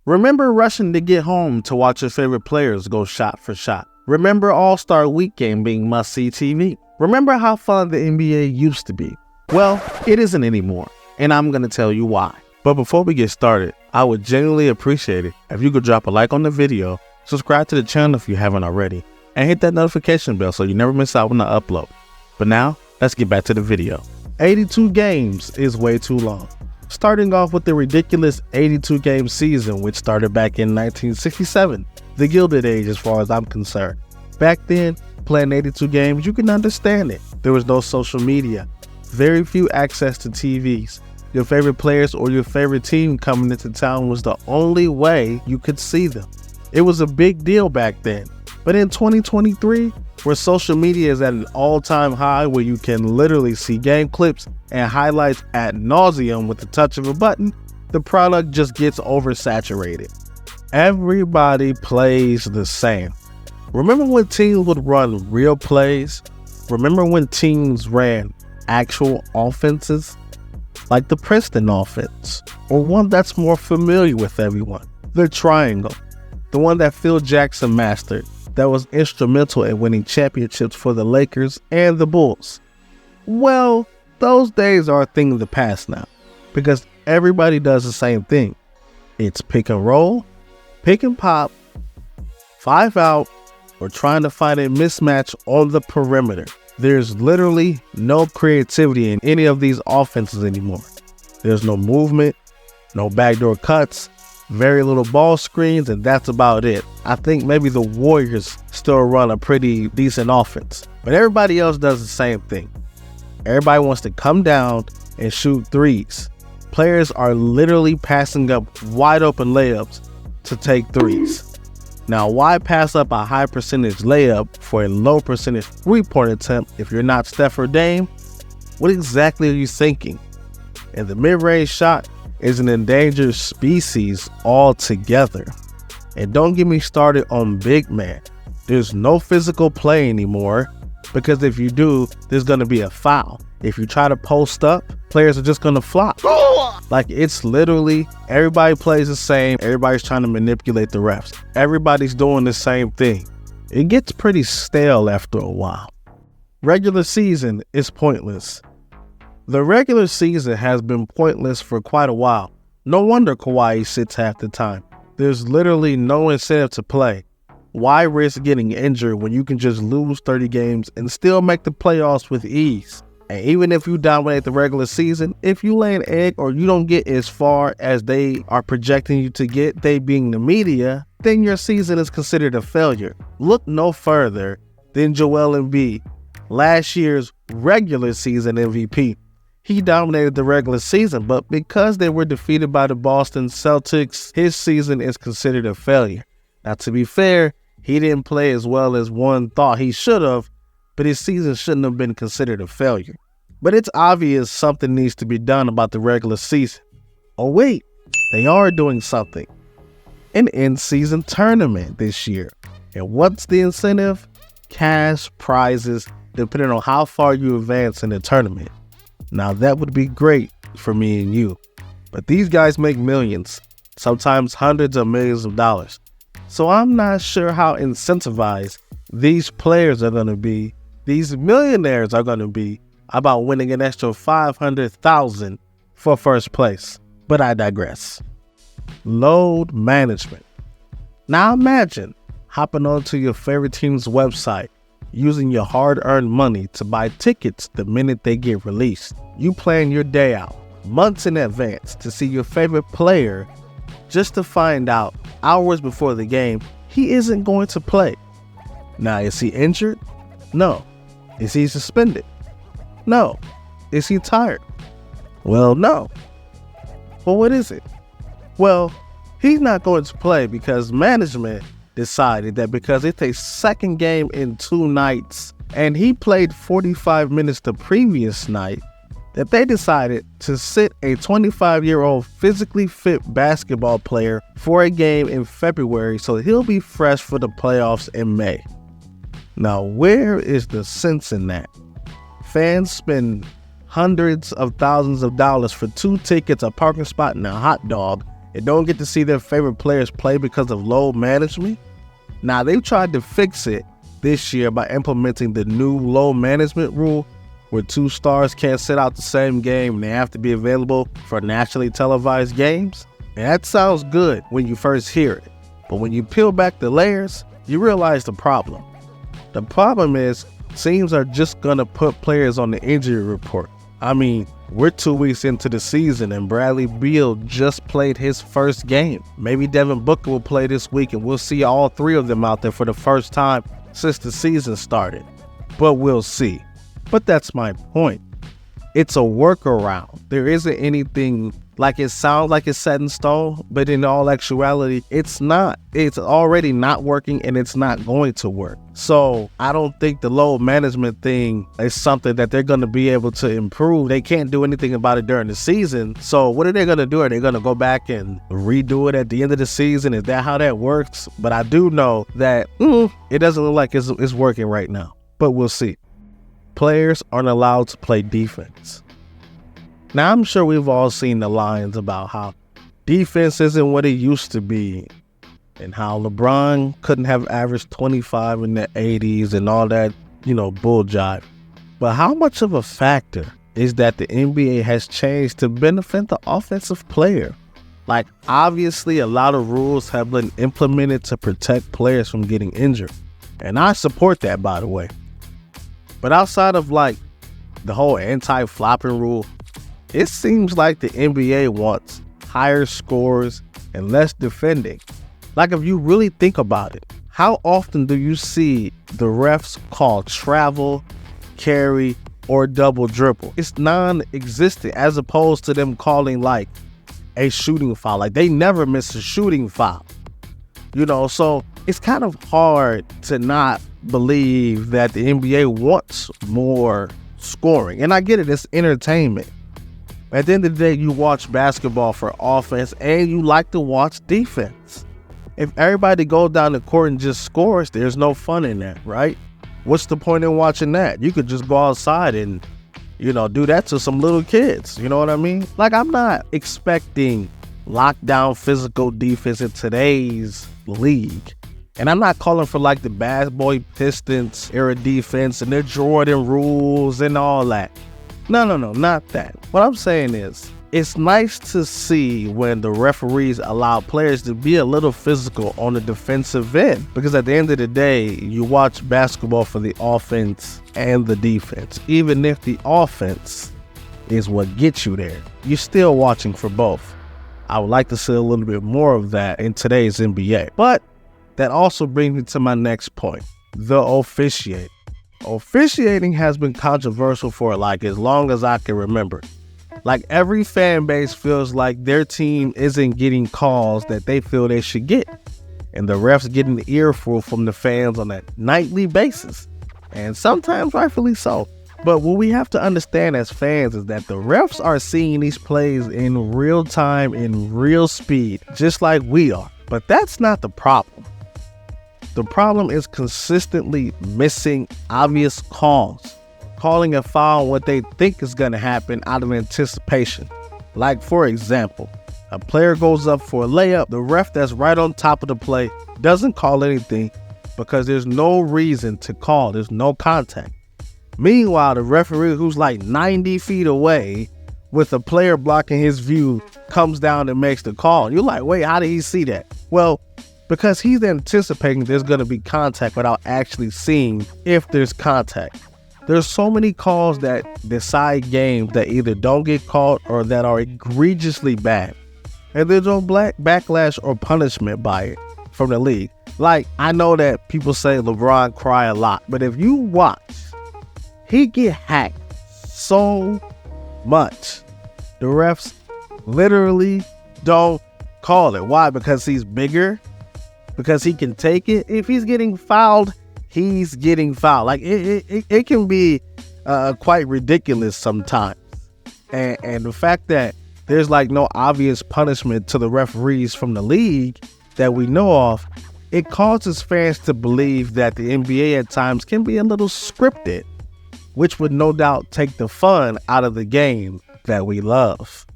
Remember rushing to get home to watch your favorite players go shot for shot. Remember All-Star Weekend being must-see TV. Remember how fun the NBA used to be. Well, it isn't anymore, and I'm going to tell you why. But before we get started, I would genuinely appreciate it if you could drop a like on the video, subscribe to the channel if you haven't already, and hit that notification bell so you never miss out when I upload. But now, let's get back to the video. 82 games is way too long. Starting off with the ridiculous 82-game season, which started back in 1967, the Gilded Age as far as I'm concerned. Back then, playing 82 games, you can understand it. There was no social media, very few access to TVs. Your favorite players or your favorite team coming into town was the only way you could see them. It was a big deal back then. But in 2023, where social media is at an all-time high, where you can literally see game clips and highlights ad nauseum with the touch of a button, the product just gets oversaturated. Everybody plays the same. Remember when teams would run real plays? Remember when teams ran actual offenses? Like the Princeton offense, or one that's more familiar with everyone, the triangle, the one that Phil Jackson mastered, that was instrumental in winning championships for the Lakers and the Bulls. Well, those days are a thing of the past now, because everybody does the same thing. It's pick and roll, pick and pop, 5 out, or trying to find a mismatch on the perimeter. There's literally no creativity in any of these offenses anymore. There's no movement, no backdoor cuts, very little ball screens, and that's about it. I think maybe the Warriors still run a pretty decent offense, but everybody else does the same thing. Everybody wants to come down and shoot threes. Players are literally passing up wide open layups to take threes. Now, why pass up a high percentage layup for a low percentage three-point attempt if you're not Steph or Dame? What exactly are you thinking? And the mid-range shot is an endangered species altogether. And don't get me started on big man. There's no physical play anymore, because if you do, there's going to be a foul. If you try to post up, players are just going to flop. Like, it's literally everybody plays the same. Everybody's trying to manipulate the refs. Everybody's doing the same thing. It gets pretty stale after a while. Regular season is pointless. The regular season has been pointless for quite a while. No wonder Kawhi sits half the time. There's literally no incentive to play. Why risk getting injured when you can just lose 30 games and still make the playoffs with ease? And even if you dominate the regular season, if you lay an egg or you don't get as far as they are projecting you to get, they being the media, then your season is considered a failure. Look no further than Joel Embiid, last year's regular season MVP. He dominated the regular season, but because they were defeated by the Boston Celtics, his season is considered a failure. Now, to be fair, he didn't play as well as one thought he should have, but his season shouldn't have been considered a failure. But it's obvious something needs to be done about the regular season. Oh wait, they are doing something. An in-season tournament this year. And what's the incentive? Cash prizes, depending on how far you advance in the tournament. Now that would be great for me and you. But these guys make millions, sometimes hundreds of millions of dollars. So I'm not sure how incentivized these players are going to be, these millionaires are going to be, about winning an extra $500,000 for first place. But I digress. Load management. Now imagine hopping onto your favorite team's website, using your hard-earned money to buy tickets the minute they get released. You plan your day out months in advance to see your favorite player, just to find out hours before the game he isn't going to play. Now, is he injured? No. Is he suspended? No. Is he tired? Well, no. Well, what is it? Well, he's not going to play because management decided that because it's a second game in 2 nights and he played 45 minutes the previous night, that they decided to sit a 25-year-old physically fit basketball player for a game in February so he'll be fresh for the playoffs in May. Now, where is the sense in that? Fans spend hundreds of thousands of dollars for 2 tickets, a parking spot, and a hot dog, and don't get to see their favorite players play because of load management. Now, they've tried to fix it this year by implementing the new load management rule where 2 stars can't sit out the same game and they have to be available for nationally televised games. And that sounds good when you first hear it, but when you peel back the layers, you realize the problem. The problem is teams are just going to put players on the injury report. I mean, we're 2 weeks into the season and Bradley Beal just played his first game. Maybe Devin Booker will play this week and we'll see all 3 of them out there for the first time since the season started. But we'll see. But that's my point. It's a workaround. There isn't anything like it sounds like it's set in stone, but in all actuality, it's not. It's already not working and it's not going to work. So I don't think the load management thing is something that they're going to be able to improve. They can't do anything about it during the season. So what are they going to do? Are they going to go back and redo it at the end of the season? Is that how that works? But I do know that it doesn't look like it's working right now, but we'll see. Players aren't allowed to play defense. Now, I'm sure we've all seen the lines about how defense isn't what it used to be and how LeBron couldn't have averaged 25 in the 80s and all that, bull jive. But how much of a factor is that the NBA has changed to benefit the offensive player? Like, obviously, a lot of rules have been implemented to protect players from getting injured. And I support that, by the way. But outside of, the whole anti-flopping rule, it seems like the NBA wants higher scores and less defending. Like, if you really think about it, how often do you see the refs call travel, carry, or double dribble? It's non-existent, as opposed to them calling a shooting foul. Like, they never miss a shooting foul. So it's kind of hard to not believe that the NBA wants more scoring. And I get it, it's entertainment. At the end of the day, you watch basketball for offense and you like to watch defense. If everybody goes down the court and just scores, there's no fun in that, right? What's the point in watching that? You could just go outside and, do that to some little kids. You know what I mean? I'm not expecting lockdown physical defense in today's league. And I'm not calling for the Bad Boy Pistons era defense and their Jordan rules and all that. No, not that. What I'm saying is, it's nice to see when the referees allow players to be a little physical on the defensive end. Because at the end of the day, you watch basketball for the offense and the defense. Even if the offense is what gets you there, you're still watching for both. I would like to see a little bit more of that in today's NBA. But that also brings me to my next point, the officiating. Officiating has been controversial for as long as I can remember. Every fan base feels like their team isn't getting calls that they feel they should get. And the refs get an earful from the fans on a nightly basis. And sometimes rightfully so. But what we have to understand as fans is that the refs are seeing these plays in real time, in real speed, just like we are. But that's not the problem. The problem is consistently missing obvious calls, calling a foul what they think is going to happen out of anticipation. For example, a player goes up for a layup, the ref that's right on top of the play doesn't call anything because there's no reason to call, there's no contact. Meanwhile, the referee who's 90 feet away with a player blocking his view comes down and makes the call. You're like, wait, how did he see that? Well, because he's anticipating there's going to be contact without actually seeing if there's contact. There's so many calls that decide games that either don't get called or that are egregiously bad. And there's no backlash or punishment by it from the league. I know that people say LeBron cry a lot, but if you watch, he get hacked so much. The refs literally don't call it. Why? Because he's bigger? Because he can take it? If he's getting fouled, he's getting fouled. It can be quite ridiculous sometimes. And the fact that there's no obvious punishment to the referees from the league that we know of, it causes fans to believe that the NBA at times can be a little scripted, which would no doubt take the fun out of the game that we love.